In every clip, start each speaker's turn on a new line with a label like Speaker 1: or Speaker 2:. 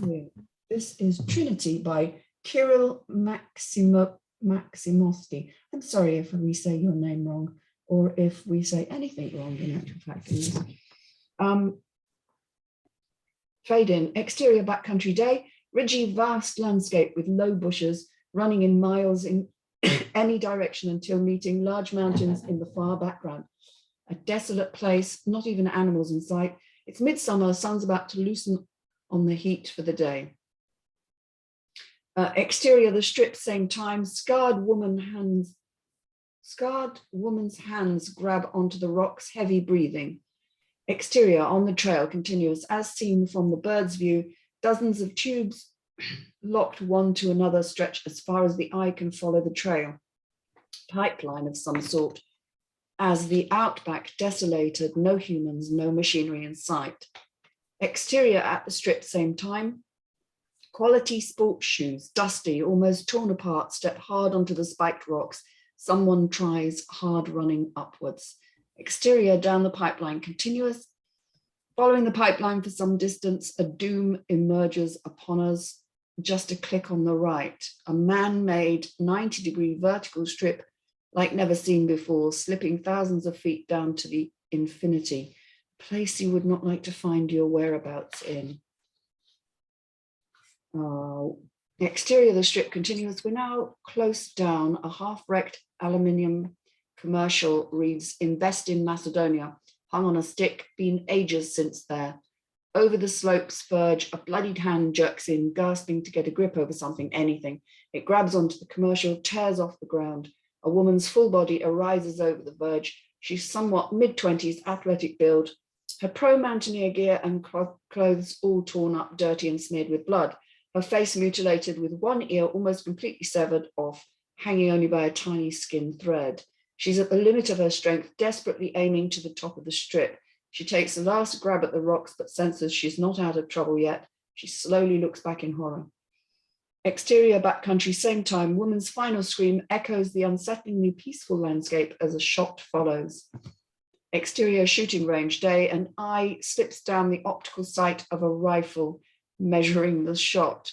Speaker 1: Yeah. This is Trinity by Kiril Maksimoski. I'm sorry if we say your name wrong or if we say anything wrong in actual fact. Fade in. Exterior backcountry day. Ridgy, vast landscape with low bushes running in miles in any direction until meeting large mountains in the far background. A desolate place, not even animals in sight. It's midsummer, sun's about to loosen on the heat for the day. Exterior, the strip, same time. Scarred woman's hands grab onto the rocks, heavy breathing. Exterior, on the trail, continuous, as seen from the bird's view. Dozens of tubes locked one to another stretch as far as the eye can follow the trail. Pipeline of some sort. As the outback desolated, no humans, no machinery in sight. Exterior at the strip, same time. Quality sports shoes, dusty, almost torn apart, step hard onto the spiked rocks. Someone tries hard running upwards. Exterior down the pipeline, continuous. Following the pipeline for some distance, a doom emerges upon us. Just a click on the right. A man-made 90-degree vertical strip like never seen before, slipping thousands of feet down to the infinity. Place you would not like to find your whereabouts in. Exterior of the strip continuous. We're now close down. A half-wrecked aluminium commercial reads "Invest in Macedonia," hung on a stick, been ages since there. Over the slopes verge, a bloodied hand jerks in, gasping to get a grip over something, anything. It grabs onto the commercial, tears off the ground. A woman's full body arises over the verge. She's somewhat mid-20s, athletic build. Her pro-mountaineer gear and clothes all torn up, dirty and smeared with blood. Her face mutilated with one ear almost completely severed off, hanging only by a tiny skin thread. She's at the limit of her strength, desperately aiming to the top of the strip. She takes the last grab at the rocks, but senses she's not out of trouble yet. She slowly looks back in horror. Exterior backcountry, same time. Woman's final scream echoes the unsettlingly peaceful landscape as a shot follows. Exterior shooting range, day. An eye slips down the optical sight of a rifle, measuring the shot.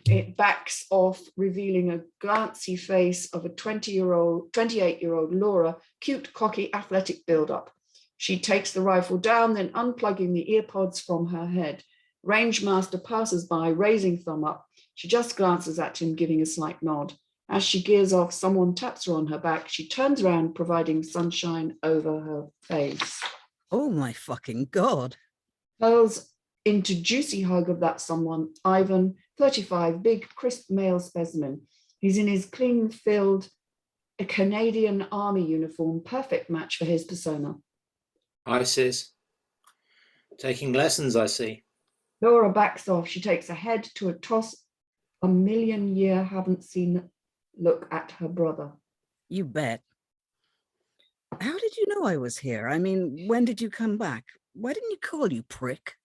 Speaker 1: It backs off, revealing a glancy face of a 28-year-old Laura, cute, cocky, athletic build-up. She takes the rifle down, then unplugging the earpods from her head. Rangemaster passes by, raising thumb up. She just glances at him, giving a slight nod. As she gears off, someone taps her on her back. She turns around, providing sunshine over her face.
Speaker 2: Oh my fucking God.
Speaker 1: Hurls into juicy hug of that someone. Ivan, 35, big, crisp male specimen. He's in his clean-filled Canadian Army uniform, perfect match for his persona.
Speaker 3: Hi, sis. Taking lessons, I see.
Speaker 1: Laura backs off. She takes a head to a toss, a million-year haven't seen look at her brother.
Speaker 2: You bet. How did you know I was here? I mean, when did you come back? Why didn't you call, you prick?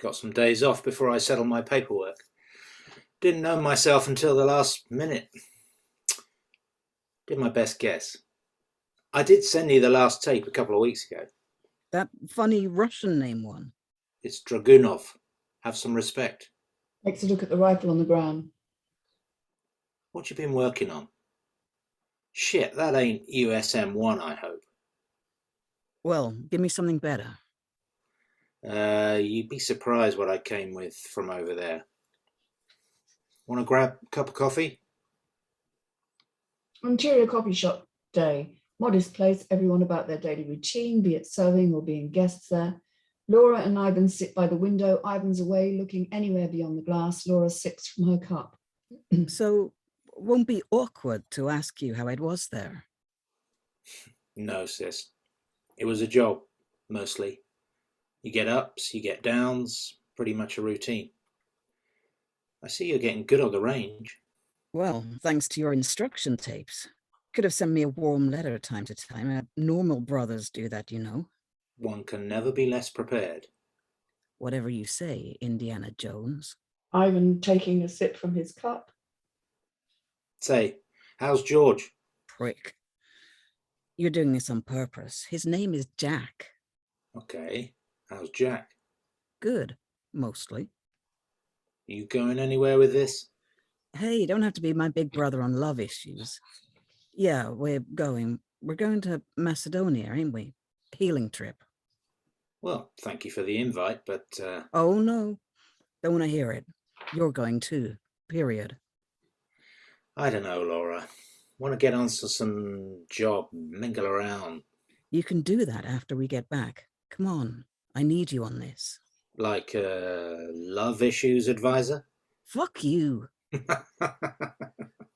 Speaker 3: Got some days off before I settled my paperwork. Didn't know myself until the last minute. Did my best guess. I did send you the last tape a couple of weeks ago.
Speaker 2: That funny Russian name one.
Speaker 3: It's Dragunov. Have some respect.
Speaker 1: Takes a look at the rifle on the ground.
Speaker 3: What you been working on? Shit, that ain't USM-1, I hope.
Speaker 2: Well, give me something better.
Speaker 3: You'd be surprised what I came with from over there. Want to grab a cup of coffee?
Speaker 1: Interior coffee shop day. Modest place, everyone about their daily routine, be it serving or being guests there. Laura and Ivan sit by the window. Ivan's away, looking anywhere beyond the glass. Laura sips from her cup.
Speaker 2: So, won't be awkward to ask you how it was there?
Speaker 3: No, sis. It was a job, mostly. You get ups, you get downs, pretty much a routine. I see you're getting good on the range.
Speaker 2: Well, thanks to your instruction tapes. Could have sent me a warm letter time to time. Normal brothers do that, you know.
Speaker 3: One can never be less prepared.
Speaker 2: Whatever you say, Indiana Jones.
Speaker 1: Ivan taking a sip from his cup.
Speaker 3: Say, how's George?
Speaker 2: Prick. You're doing this on purpose. His name is Jack.
Speaker 3: Okay, how's Jack?
Speaker 2: Good, mostly.
Speaker 3: You going anywhere with this?
Speaker 2: Hey, you don't have to be my big brother on love issues. Yeah, we're going. We're going to Macedonia, ain't we? Healing trip.
Speaker 3: Well, thank you for the invite, but
Speaker 2: Oh, no. Don't want to hear it. You're going too. Period.
Speaker 3: I don't know, Laura. Want to get on to some job, mingle around.
Speaker 2: You can do that after we get back. Come on. I need you on this.
Speaker 3: Like love issues advisor?
Speaker 2: Fuck you.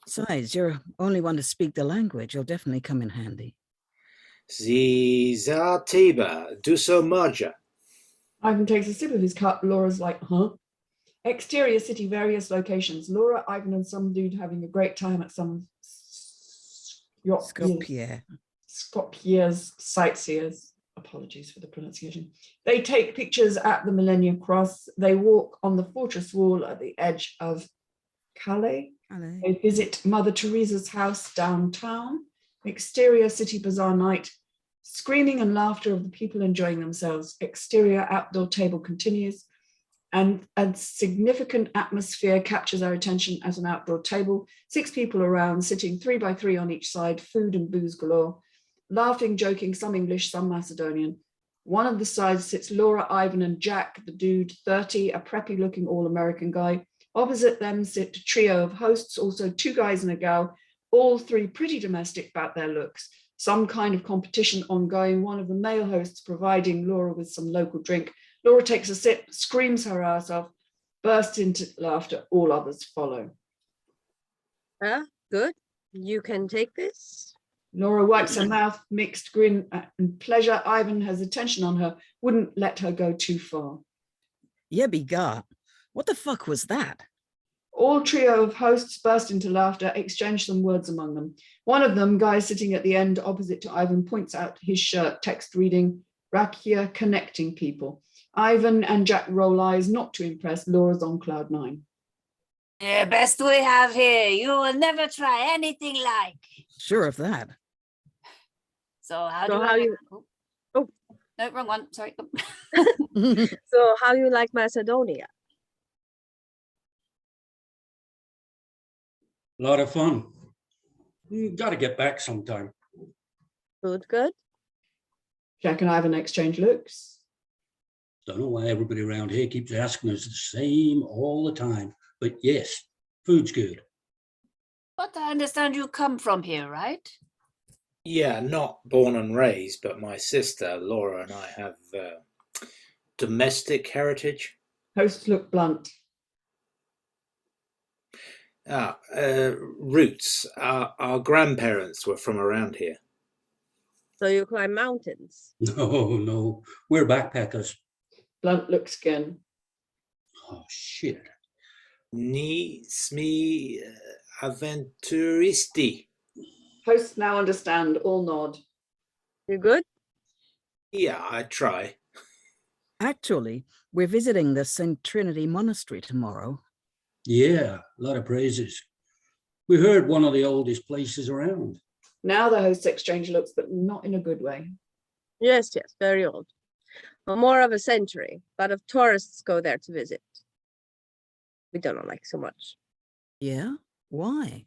Speaker 2: Besides, you're only one to speak the language. You'll definitely come in handy.
Speaker 3: Zatiba, do so merger.
Speaker 1: Ivan takes a sip of his cup. Laura's like, huh? Exterior city, various locations. Laura, Ivan, and some dude having a great time at some Skopje's sightseers. Apologies for the pronunciation. They take pictures at the Millennium Cross. They walk on the fortress wall at the edge of Calais. They visit Mother Teresa's house downtown. Exterior city bazaar night. Screaming and laughter of the people enjoying themselves. Exterior outdoor table continues. And a significant atmosphere captures our attention at an outdoor table. 6 people around, sitting 3 by 3 on each side, food and booze galore. Laughing, joking, some English, some Macedonian. One of the sides sits Laura, Ivan, and Jack, the dude, 30, a preppy-looking all-American guy. Opposite them sit a trio of hosts, also 2 guys and a gal, all 3 pretty domestic about their looks. Some kind of competition ongoing, one of the male hosts providing Laura with some local drink. Laura takes a sip, screams her ass off, bursts into laughter. All others follow.
Speaker 4: Good. You can take this.
Speaker 1: Laura wipes her mouth, mixed grin and pleasure. Ivan has attention on her, wouldn't let her go too far.
Speaker 2: Yeah, begot. What the fuck was that?
Speaker 1: All trio of hosts burst into laughter, exchange some words among them. One of them, guy sitting at the end opposite to Ivan, points out his shirt, text reading, Rakia connecting people. Ivan and Jack roll eyes, not too impressed. Laura's on cloud 9.
Speaker 5: Yeah, best we have here. You will never try anything like.
Speaker 2: Sure of that.
Speaker 5: So how
Speaker 4: So
Speaker 5: do
Speaker 4: how
Speaker 5: I...
Speaker 4: you- Oh.
Speaker 5: No, wrong one. Sorry.
Speaker 4: So how you like Macedonia?
Speaker 6: A lot of fun. You got to get back sometime.
Speaker 4: Food good?
Speaker 1: Jack and Ivan exchange looks.
Speaker 6: Don't know why everybody around here keeps asking us the same all the time. But yes, food's good.
Speaker 5: But I understand you come from here, right?
Speaker 3: Yeah, not born and raised, but my sister Laura and I have domestic heritage.
Speaker 1: Hosts look blunt.
Speaker 3: Roots. Our grandparents were from around here.
Speaker 4: So you climb mountains?
Speaker 6: No, we're backpackers.
Speaker 1: Blunt looks again.
Speaker 6: Oh, shit.
Speaker 3: Ni smi avventuristi.
Speaker 1: Hosts now understand, all nod.
Speaker 4: You good?
Speaker 3: Yeah, I try.
Speaker 2: Actually, we're visiting the St. Trinity Monastery tomorrow.
Speaker 6: Yeah, a lot of praises. We heard one of the oldest places around.
Speaker 1: Now the hosts exchange looks, but not in a good way.
Speaker 4: Yes, very old. Well, more of a century, but of tourists go there to visit. We don't like so much.
Speaker 2: Yeah? Why?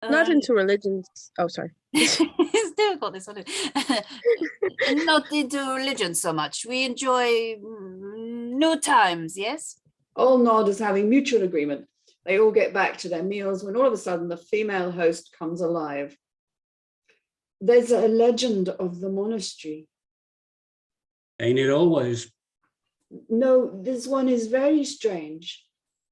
Speaker 4: Not into religions. Oh, sorry.
Speaker 5: It's difficult, isn't it? Not into religion so much. We enjoy new times, yes?
Speaker 1: All nod as having mutual agreement. They all get back to their meals when all of a sudden the female host comes alive. There's a legend of the monastery.
Speaker 6: Ain't it always?
Speaker 1: No, this one is very strange.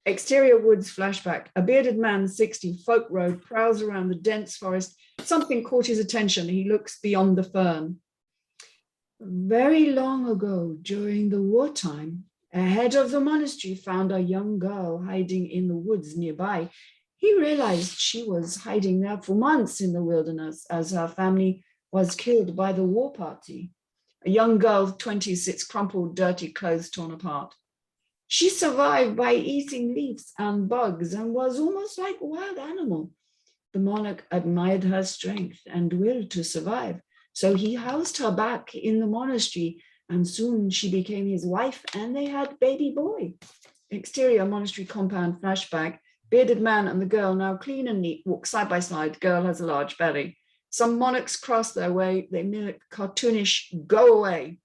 Speaker 1: Exterior woods flashback. A bearded man, 60, folk road, prowls around the dense forest. Something caught his attention. He looks beyond the fern. Very long ago, during the wartime, a head of the monastery found a young girl hiding in the woods nearby. He realized she was hiding there for months in the wilderness as her family was killed by the war party. A young girl, 20, sits crumpled, dirty clothes torn apart. She survived by eating leaves and bugs and was almost like a wild animal. The monarch admired her strength and will to survive, so he housed her back in the monastery, and soon she became his wife and they had baby boy. Exterior monastery compound flashback. Bearded man and the girl, now clean and neat, walk side by side. Girl has a large belly. Some monarchs cross their way. They mimic cartoonish go away,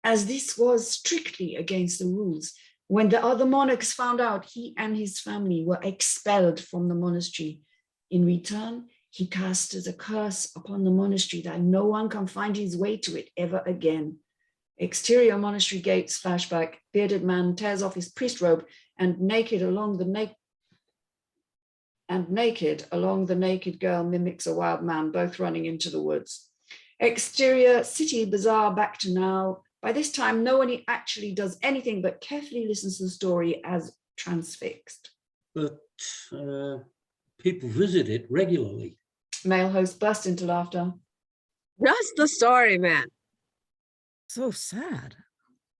Speaker 1: as this was strictly against the rules. When the other monarchs found out, he and his family were expelled from the monastery. In return, he casted a curse upon the monastery that no one can find his way to it ever again. Exterior monastery gates flashback. Bearded man tears off his priest robe and naked along the naked girl mimics a wild man, both running into the woods. Exterior city bazaar back to now. By this time, no one actually does anything but carefully listens to the story as transfixed.
Speaker 6: But people visit it regularly.
Speaker 1: Male host burst into laughter.
Speaker 4: Just the story, man.
Speaker 2: So sad.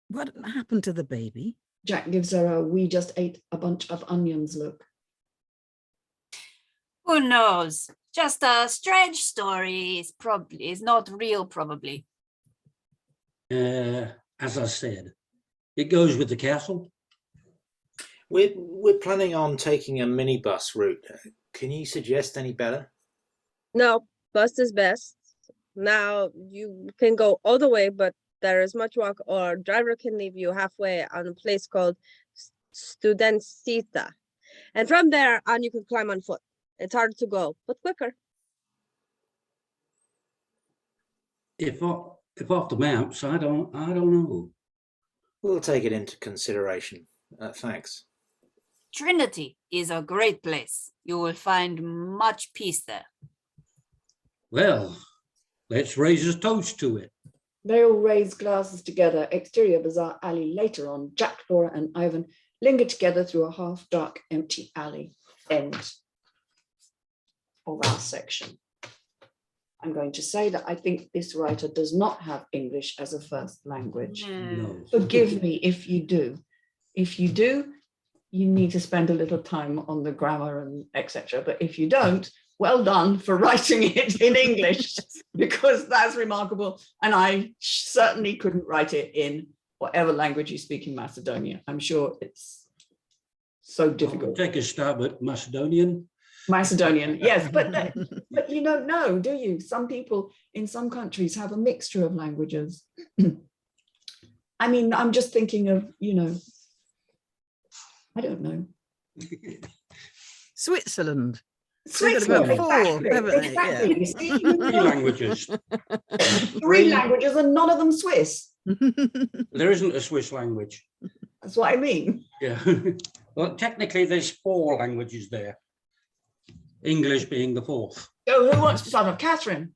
Speaker 2: What happened to the baby?
Speaker 1: Jack gives her a "we just ate a bunch of onions" look.
Speaker 5: Who knows? Just a strange story is not real, probably.
Speaker 6: As I said, it goes with the castle.
Speaker 3: We're planning on taking a minibus route. Can you suggest any better?
Speaker 4: No, bus is best. Now you can go all the way, but there is much walk, or driver can leave you halfway on a place called Studencita. And from there on, you can climb on foot. It's hard to go, but quicker.
Speaker 6: If off the maps, I don't know.
Speaker 3: We'll take it into consideration. Thanks.
Speaker 5: Trinity is a great place. You will find much peace there.
Speaker 6: Well, let's raise a toast to it.
Speaker 1: They all raise glasses together. Exterior bazaar alley later on. Jack, Laura, and Ivan linger together through a half-dark, empty alley. End of our section. I'm going to say that I think this writer does not have English as a first language.
Speaker 6: No.
Speaker 1: Forgive me if you do. If you do, you need to spend a little time on the grammar and etc. But if you don't, well done for writing it in English, because that's remarkable. And I certainly couldn't write it in whatever language you speak in Macedonia. I'm sure it's so difficult.
Speaker 6: Take a stab at Macedonian.
Speaker 1: Macedonian, yes, but you don't know, do you? Some people in some countries have a mixture of languages. I mean, I'm just thinking of, I don't know.
Speaker 2: Switzerland.
Speaker 1: Switzerland,
Speaker 2: Exactly.
Speaker 1: exactly.
Speaker 6: Three languages.
Speaker 1: Three languages and none of them Swiss.
Speaker 6: There isn't a Swiss language.
Speaker 1: That's what I mean.
Speaker 6: Yeah. Well, technically, there's 4 languages there. English being the 4th.
Speaker 1: So who wants to start off? Catherine?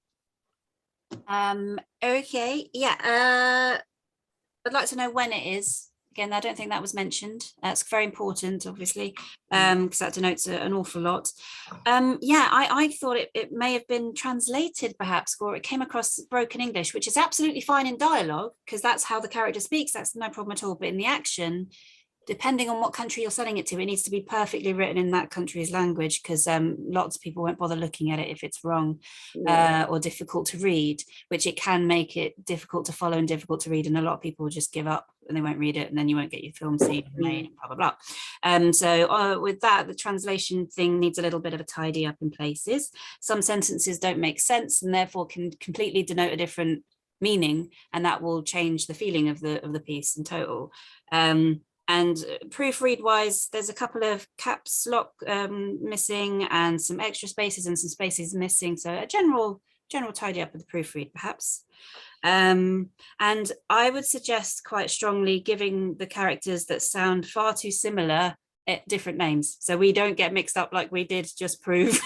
Speaker 5: Okay, yeah. I'd like to know when it is. Again, I don't think that was mentioned. That's very important, obviously, because that denotes an awful lot. Yeah, I thought it may have been translated, perhaps, or it came across broken English, which is absolutely fine in dialogue, because that's how the character speaks. That's no problem at all. But in the action, depending on what country you're selling it to, it needs to be perfectly written in that country's language, because lots of people won't bother looking at it if it's wrong or difficult to read, which it can make it difficult to follow and difficult to read. And a lot of people will just give up and they won't read it, and then you won't get your film scene made, blah, blah, blah. So with that, the translation thing needs a little bit of a tidy up in places. Some sentences don't make sense and therefore can completely denote a different meaning, and that will change the feeling of the piece in total. And proofread wise, there's a couple of caps lock missing and some extra spaces and some spaces missing. So a general tidy up of the proofread, perhaps. And I would suggest quite strongly giving the characters that sound far too similar different names, so we don't get mixed up like we did just prove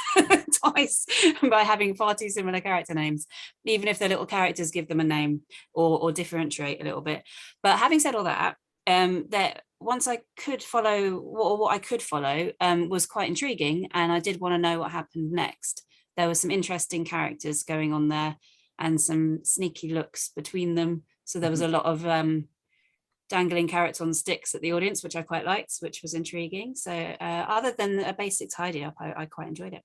Speaker 5: twice by having far too similar character names. Even if the little characters, give them a name or differentiate a little bit. But having said all that, that once I could follow what I could follow was quite intriguing, and I did want to know what happened next. There were some interesting characters going on there and some sneaky looks between them, so there was a lot of dangling carrots on sticks at the audience, which I quite liked, which was intriguing. So other than a basic tidy up, I quite enjoyed it.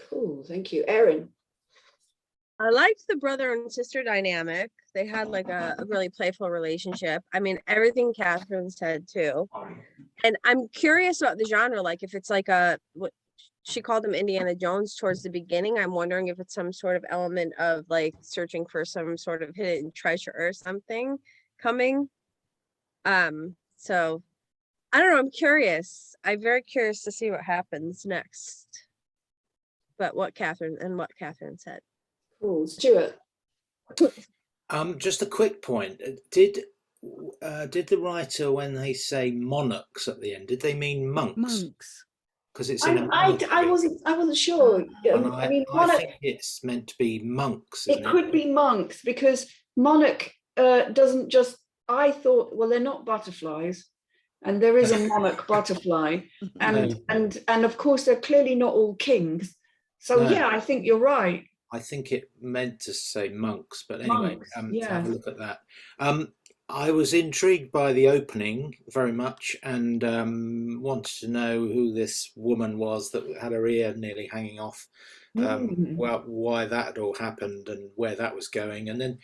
Speaker 1: Cool, thank you. Errin?
Speaker 4: I liked the brother and sister dynamic. They had like a really playful relationship. I mean, everything Catherine said too. And I'm curious about the genre, like if it's like what she called him Indiana Jones towards the beginning. I'm wondering if it's some sort of element of like searching for some sort of hidden treasure or something coming. So I don't know, I'm curious. I'm very curious to see what happens next. But what Catherine said.
Speaker 1: Cool. Stewart.
Speaker 3: Just a quick point. Did the writer, when they say monarchs at the end, did they mean monks?
Speaker 2: Monks.
Speaker 3: Because it's in a
Speaker 1: I wasn't sure.
Speaker 3: And
Speaker 1: I mean,
Speaker 3: I think it's meant to be monks.
Speaker 1: it could be monks, because monarch doesn't just. I thought, well, they're not butterflies, and there is a monarch butterfly, and of course they're clearly not all kings. So
Speaker 3: No.
Speaker 1: yeah, I think you're right.
Speaker 3: I think it meant to say monks, but anyway,
Speaker 1: Monks,
Speaker 3: to
Speaker 1: yeah.
Speaker 3: have a look at that. I was intrigued by the opening very much, and wanted to know who this woman was that had her ear nearly hanging off. Well, why that had all happened and where that was going. And then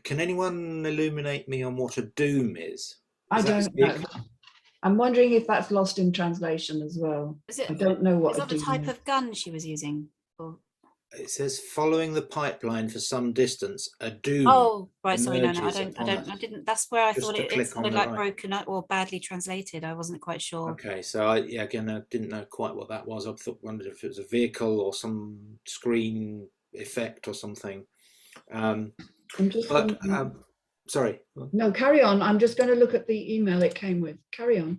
Speaker 3: can anyone illuminate me on what a doom is?
Speaker 1: I don't know. I'm wondering if that's lost in translation as well. I don't know what.
Speaker 5: Is that the type of gun she was using? Or?
Speaker 3: It says following the pipeline for some distance, a doom.
Speaker 5: Oh, right. Sorry, no, I didn't. That's where I thought it sounded like broken up or badly translated. I wasn't quite sure.
Speaker 3: Okay, so I didn't know quite what that was. I wondered if it was a vehicle or some screen effect or something. Sorry.
Speaker 1: No, carry on. I'm just going to look at the email it came with. Carry on.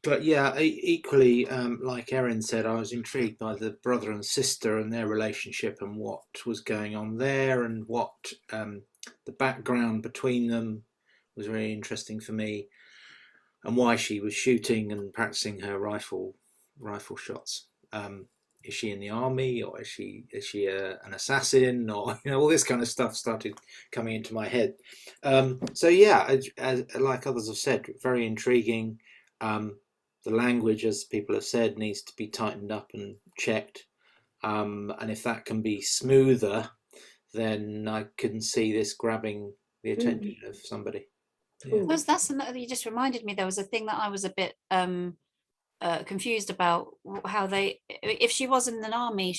Speaker 3: But yeah, equally, like Errin said, I was intrigued by the brother and sister and their relationship and what was going on there, and what the background between them was very interesting for me, and why she was shooting and practicing her rifle shots. Is she in the army, or is she an assassin, or all this kind of stuff started coming into my head. So yeah, as like others have said, very intriguing. The language, as people have said, needs to be tightened up and checked. And if that can be smoother, then I can see this grabbing the attention of somebody.
Speaker 5: Yeah. That's another, you just reminded me, there was a thing that I was a bit confused about, how if she was in an army,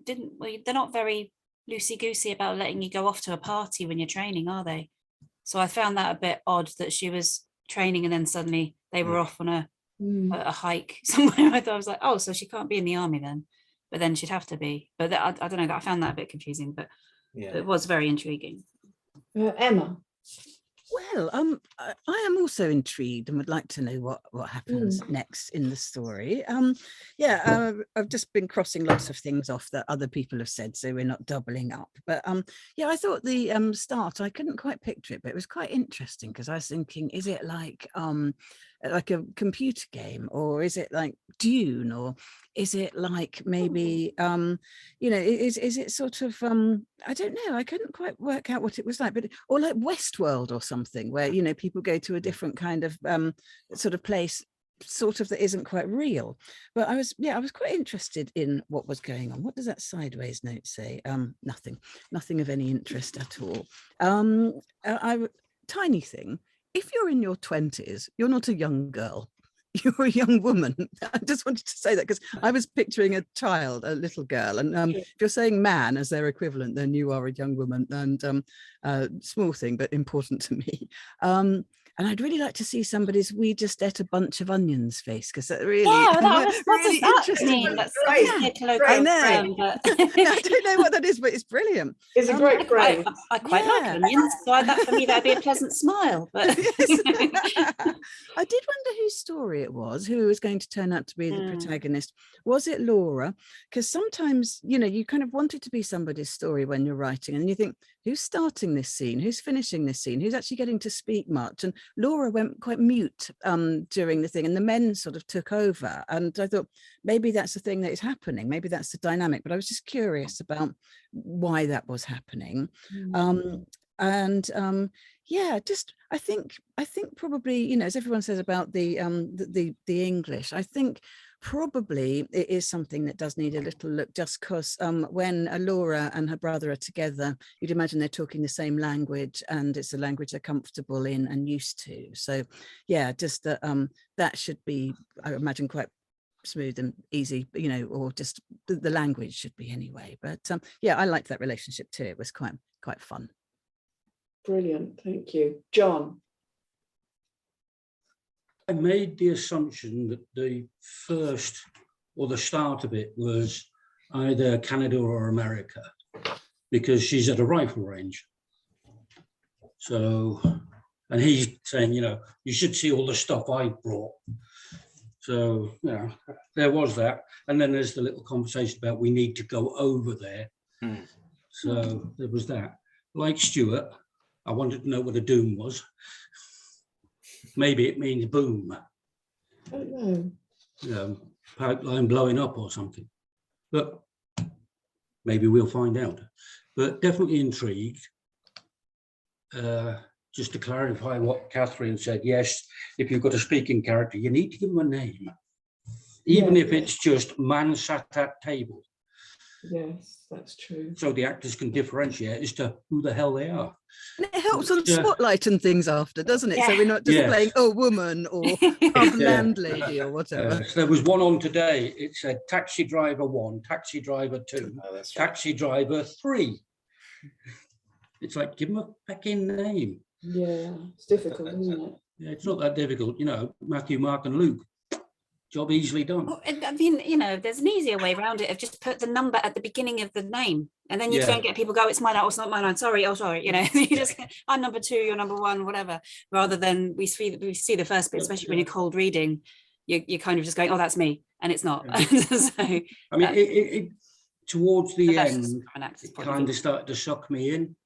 Speaker 5: they're not very loosey-goosey about letting you go off to a party when you're training, are they? So I found that a bit odd, that she was training and then suddenly they were off on a hike somewhere. I was like, oh, so she can't be in the army then, but then she'd have to be. But I don't know, I found that a bit confusing, but it was very intriguing.
Speaker 1: Emma.
Speaker 2: Well, I am also intrigued and would like to know what happens next in the story. I've just been crossing lots of things off that other people have said, so we're not doubling up. But I thought the start, I couldn't quite picture it, but it was quite interesting, because I was thinking, is it like a computer game, or is it like Dune, or is it like maybe is it sort of I don't know, I couldn't quite work out what it was like, but or like Westworld or something, where people go to a different kind of sort of place, sort of, that isn't quite real. But I was quite interested in what was going on. What does that sideways note say? Nothing of any interest at all. Tiny thing. If you're in your 20s, you're not a young girl. You're a young woman. I just wanted to say that, because I was picturing a child, a little girl. And if you're saying man as their equivalent, then you are a young woman. And small thing, but important to me. And I'd really like to see somebody's "we just ate a bunch of onions" face, because that really, really interesting.
Speaker 5: That's I
Speaker 2: know. I don't know what that is, but it's brilliant.
Speaker 1: It's a great phrase.
Speaker 5: I quite like onions, so for me that'd be a pleasant smile. But
Speaker 2: I did wonder whose story it was, who was going to turn out to be the protagonist. Was it Laura? Because sometimes, you kind of want it to be somebody's story when you're writing, and then you think, who's starting this scene? Who's finishing this scene? Who's actually getting to speak much? And Laura went quite mute during the thing, and the men sort of took over. And I thought, maybe that's the thing that is happening. Maybe that's the dynamic. But I was just curious about why that was happening. I think probably, as everyone says about the English, I think probably it is something that does need a little look, just because when Laura and her brother are together, you'd imagine they're talking the same language, and it's a language they're comfortable in and used to. So yeah, just that that should be, I imagine, quite smooth and easy, you know, or just the language should be anyway. But yeah, I liked that relationship too. It was quite fun.
Speaker 1: Brilliant, thank you. John?
Speaker 6: I made the assumption that the first or the start of it was either Canada or America, because she's at a rifle range. So, and he's saying, you know, you should see all the stuff I brought. So, you know, there was that. And then there's the little conversation about we need to go over there. So there was that. Like Stewart, I wanted to know what a doom was. Maybe it means boom.
Speaker 1: I don't know.
Speaker 6: Pipeline blowing up or something. But maybe we'll find out. But definitely intrigued. Just to clarify what Catherine said, yes, if you've got a speaking character, you need to give them a name. Even if it's just man sat at table.
Speaker 1: Yes, that's true.
Speaker 6: So the actors can differentiate as to who the hell they are.
Speaker 2: And it helps on spotlight and things after, doesn't it?
Speaker 5: Yeah.
Speaker 2: So we're not just playing, oh, woman or landlady or whatever.
Speaker 6: So there was one on today. It said taxi driver 1, taxi driver 2, taxi driver 3. It's like, give them a fucking name.
Speaker 1: Yeah, it's difficult, isn't it?
Speaker 6: Yeah, it's not that difficult. You know, Matthew, Mark and Luke. Job easily done.
Speaker 5: Well, I mean, you know, there's an easier way around it of just put the number at the beginning of the name, and then you don't get people go, it's mine, oh, it's not mine, sorry, oh, sorry, you know, you just, I'm number 2, you're number 1, whatever, rather than we see the first bit, especially when you're cold reading, you're kind of just going, oh, that's me, and it's not. So,
Speaker 6: I mean, it towards the end,
Speaker 5: it
Speaker 6: kind of started to suck me in,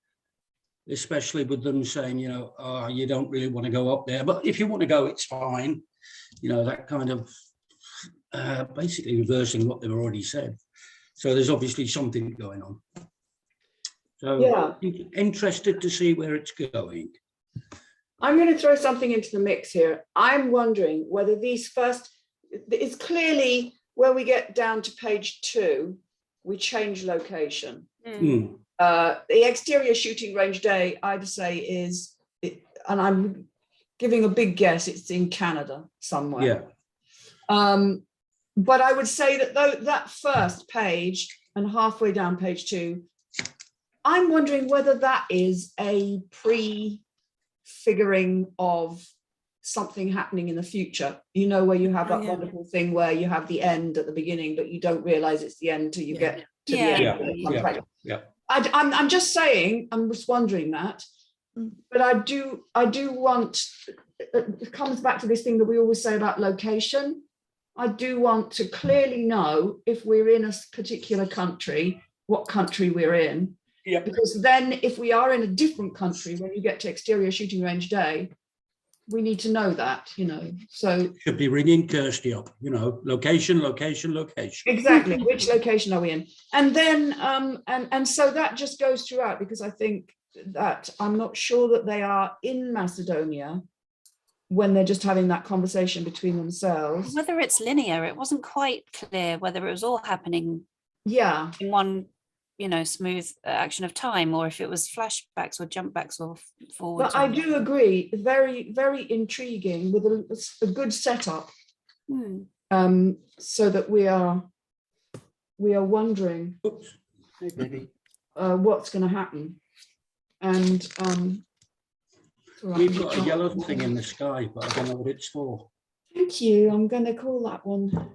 Speaker 6: especially with them saying, you know, oh, you don't really want to go up there, but if you want to go, it's fine. You know, that kind of basically reversing what they've already said. So there's obviously something going on. So interested to see where it's going.
Speaker 1: I'm going to throw something into the mix here. I'm wondering whether these first, it's clearly when we get down to page 2, we change location. The exterior shooting range day, I'd say is, and I'm giving a big guess, it's in Canada somewhere. But I would say that though that first page and halfway down page 2, I'm wondering whether that is a prefiguring of something happening in the future. You know, where you have that wonderful thing where you have the end at the beginning, but you don't realize it's the end till you get to the end. I'm just saying, I'm just wondering that. But I do want, it comes back to this thing that we always say about location. I do want to clearly know if we're in a particular country, what country we're in. Because then if we are in a different country, when you get to exterior shooting range day, we need to know that, you know. So
Speaker 6: should be ringing Kirsty up, you know, location.
Speaker 1: Exactly, which location are we in? And then and so that just goes throughout, because I think that I'm not sure that they are in Macedonia when they're just having that conversation between themselves.
Speaker 5: Whether it's linear, it wasn't quite clear whether it was all happening in one, you know, smooth action of time, or if it was flashbacks or jump backs or forwards.
Speaker 1: But I do agree, very, very intriguing, with a good setup. So that we are wondering what's going to happen. And
Speaker 6: we've got a yellow thing in the sky, but I don't know what it's for.
Speaker 1: Thank you. I'm going to call that one